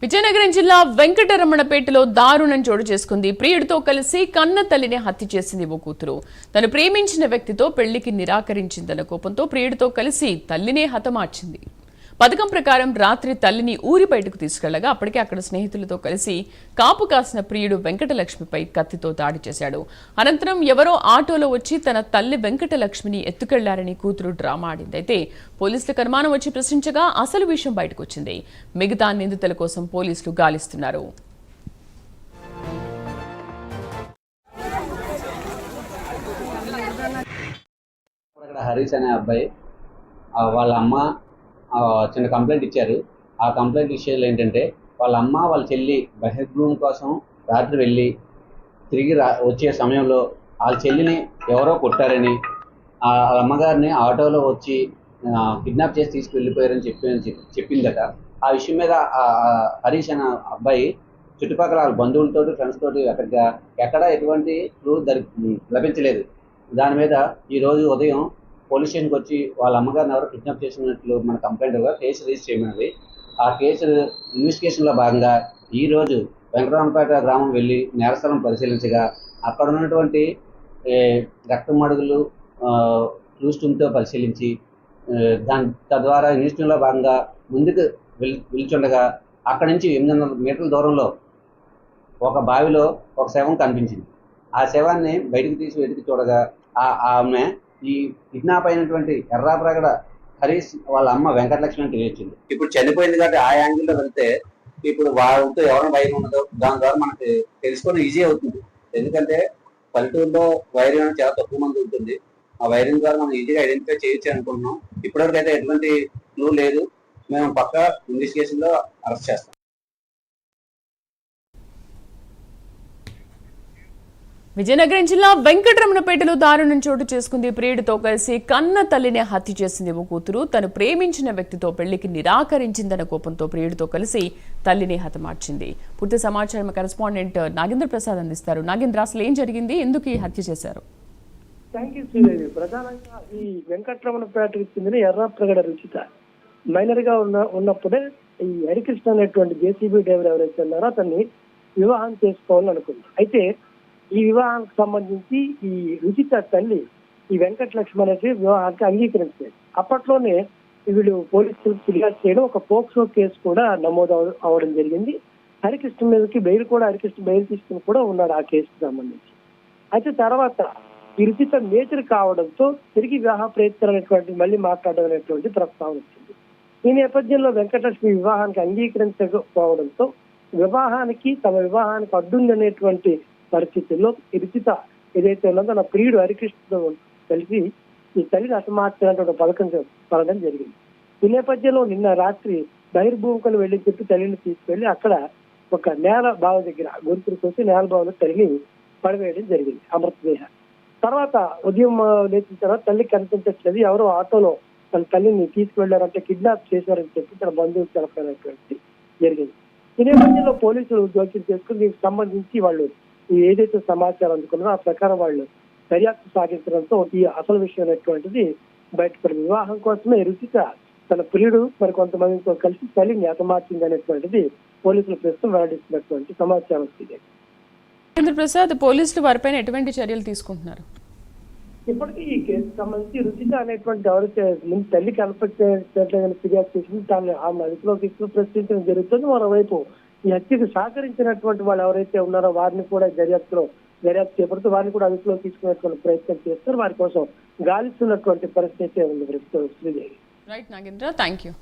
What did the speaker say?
విజయనగరం జిల్లా వెంకటరమణపేటలో దారుణం చోటు చేసుకుంది. ప్రియుడితో కలిసి కన్న తల్లిని హత్య చేసింది ఓ కూతురు. తను ప్రేమించిన వ్యక్తితో పెళ్లికి నిరాకరించిందన్న కోపంతో ప్రియుడితో కలిసి తల్లినే హతమార్చింది. పథకం ప్రకారం రాత్రి తల్లిని ఊరి బయటకు తీసుకెళ్లగా అప్పటికే అక్కడ స్నేహితులతో కలిసి కాపు కాసిన ప్రియుడు వెంకటలక్ష్మిపై కత్తితో దాడి చేశాడు. అనంతరం ఎవరో ఆటోలో వచ్చి తన తల్లి వెంకటలక్ష్మిని ఎత్తుకెళ్లారని కూతురు డ్రామా ఆడింది. అయితే పోలీసులకు అనుమానం వచ్చి ప్రశ్నించగా అసలు విషయం బయటకు వచ్చింది. మిగతా నిందితుల కోసం పోలీసులు గాలిస్తున్నారు. హరీష్ అనే అబ్బాయి వాళ్ళ అమ్మ చిన్న కంప్లైంట్ ఇచ్చారు. ఆ కంప్లైంట్ విషయాలు ఏంటంటే వాళ్ళ అమ్మ వాళ్ళ చెల్లి బెడ్రూమ్ కోసం రాత్రి వెళ్ళి తిరిగి వచ్చే సమయంలో వాళ్ళ చెల్లిని ఎవరో కొట్టారని, వాళ్ళ అమ్మగారిని ఆటోలో వచ్చి కిడ్నాప్ చేసి తీసుకువెళ్ళిపోయారని చెప్పిందట. ఆ విషయం మీద హరీష్ అనే అబ్బాయి చుట్టుపక్కల వాళ్ళ బంధువులతో ఫ్రెండ్స్ తోటి ఎక్కడ ఎటువంటి క్లూ లభించలేదు. దాని మీద ఈరోజు ఉదయం పోలీస్ స్టేషన్కి వచ్చి వాళ్ళ అమ్మగారిని ఎవరో కిడ్నాప్ చేసినట్లు మన కంప్లైంట్గా కేసు రిజిస్టర్ చేయమన్నది. ఆ కేసు ఇన్వెస్టిగేషన్లో భాగంగా ఈరోజు వెంకటరామపేట గ్రామం వెళ్ళి నేరస్థలం పరిశీలించగా అక్కడ ఉన్నటువంటి రక్తమడుగులు క్లూస్టూమ్తో పరిశీలించి తద్వారా ఇన్వెస్టిగేషన్లో భాగంగా ముందుకు వెళ్తుండగా అక్కడి నుంచి 800 మీటర్ల దూరంలో ఒక బావిలో ఒక శవం కనిపించింది. ఆ శవాన్ని బయటకు తీసి వెతికి చూడగా ఆమె ఈ కిడ్నాప్ అయినటువంటి ఎర్రాప్రగడ హరీష్ వాళ్ళ అమ్మ వెంకటలక్ష్మి అని తెలియచ్చింది. ఇప్పుడు చనిపోయింది కాబట్టి ఆ యాంగిల్లో వెళ్తే ఇప్పుడు వాళ్ళతో ఎవరైనా భయం ఉన్నదో దాని ద్వారా మనకి తెలుసుకోవడం ఈజీ అవుతుంది. ఎందుకంటే పల్లెటూరులో వైరింగ్ చాలా తక్కువ మంది ఉంటుంది. ఆ వైరింగ్ ద్వారా మనం ఈజీగా ఐడెంటిఫై చేయొచ్చు అనుకుంటున్నాం. ఇప్పటివరకు అయితే ఎటువంటి క్లూ లేదు. మేము పక్కా ఇన్వెస్టిగేషన్ లో అరెస్ట్ చేస్తాం. విజయనగరం జిల్లా వెంకటరమణపేటలో దారుణం చోటు చేసుకుంది. ప్రియుడితో కలిసి కన్న తల్లిని హత్య చేసింది ఓ కూతురు. తను ప్రేమించిన వ్యక్తితో పెళ్లికి నిరాకరించిందన్న కోపంతో ప్రియుడితో కలిసి తల్లిని హతమార్చింది. పూర్తి సమాచారం కరెస్పాండెంట్ నాగేంద్ర ప్రసాద్ అందిస్తారు. నాగేంద్ర, అసలు ఏం జరిగింది, ఎందుకు ఈ హత్య చేశారు? ప్రధానంగా ఈ వెంకటరమణపేటకు చెందిన ఎర్రాప్రగడ రుచిత మైనర్ గా ఉన్నప్పుడే ఈ హరికృష్ణ అనేటువంటి జేసీబీ డ్రైవర్ ఎవరైతే ఉన్నారో అతన్ని వివాహం చేసుకోవాలని అనుకుంది. అయితే ఈ వివాహానికి సంబంధించి ఈ రుచిత తల్లి ఈ వెంకటలక్ష్మి అనేది వివాహానికి అంగీకరించలేదు. అప్పట్లోనే వీళ్ళు పోలీసులకు ఫిర్యాదు చేయడం, ఒక పోక్సో కేసు కూడా నమోదు అవడం జరిగింది. హరికృష్ణ మీదకి హరికృష్ణ బెయిల్ తీసుకుని కూడా ఉన్నాడు ఆ కేసుకు సంబంధించి. అయితే తర్వాత ఈ రుచిత మేజర్ కావడంతో తిరిగి వివాహ ప్రయత్నం అనేటువంటి మళ్ళీ మాట్లాడడం అనేటువంటి ప్రస్తావన వచ్చింది. ఈ నేపథ్యంలో వెంకటలక్ష్మి వివాహానికి అంగీకరించకపోవడంతో తమ వివాహానికి అడ్డుందనేటువంటి పరిస్థితుల్లో రుచిత ఏదైతే ఉన్నదో తన ప్రియుడు హరికృష్ణతో కలిసి ఈ తల్లిని హతమార్చినటువంటి పథకం పడడం జరిగింది. ఈ నేపథ్యంలో నిన్న రాత్రి బహిర్భూమికలు వెళ్లి చెప్పి తల్లిని తీసుకెళ్లి అక్కడ ఒక నేల బావి దగ్గర గొంతులు కోసి నేల బావిలో తల్లిని పడివేయడం జరిగింది అమృతదేహ. తర్వాత ఉదయం లేచిన తర్వాత తల్లి కనిపించట్లేదు, ఎవరో ఆటోలో తన తల్లిని తీసుకువెళ్లారంటే కిడ్నాప్ చేశారని చెప్పి తన బంధువులు తెలపడానికి జరిగింది. ఈ నేపథ్యంలో పోలీసులు జోక్యం చేసుకుని దీనికి సంబంధించి వాళ్ళు ఏదైతే సమాచారం అందుకున్నారో ఆ ప్రకారం వాళ్ళు దర్యాప్తు సాగించడంతో ఈ అసలు విషయం అనేటువంటిది బయటపడింది. వివాహం కోసమే రుచిత తన ప్రియుడు మరి కొంతమందితో కలిసి తల్లిని హతమార్చింది అనేటువంటిది పోలీసులు ప్రస్తుతం వెల్లడిస్తున్నటువంటి సమాచారం. రాజేంద్ర ప్రసాద్, పోలీసులు వారిపైన ఎటువంటి చర్యలు తీసుకుంటున్నారు? ఇప్పటికీ ఈ కేసుకు సంబంధించి రుచిత అనేటువంటి ఎవరైతే ముందు తల్లి కనపడలేదని ఫిర్యాదు చేసింది దాన్ని ఆమె అదుపులో తీసుకుని ప్రశ్నించడం జరుగుతుంది. మరోవైపు ఈ హత్యకు సహకరించినటువంటి వాళ్ళు ఎవరైతే ఉన్నారో వారిని కూడా దర్యాప్తు చేపడుతూ వారిని కూడా అదుపులో తీసుకునేటువంటి ప్రయత్నం చేస్తారు. వారి కోసం గాలిస్తున్నటువంటి పరిస్థితి ఉంది ప్రస్తుతం. Sridevi. Right Nagendra, thank you.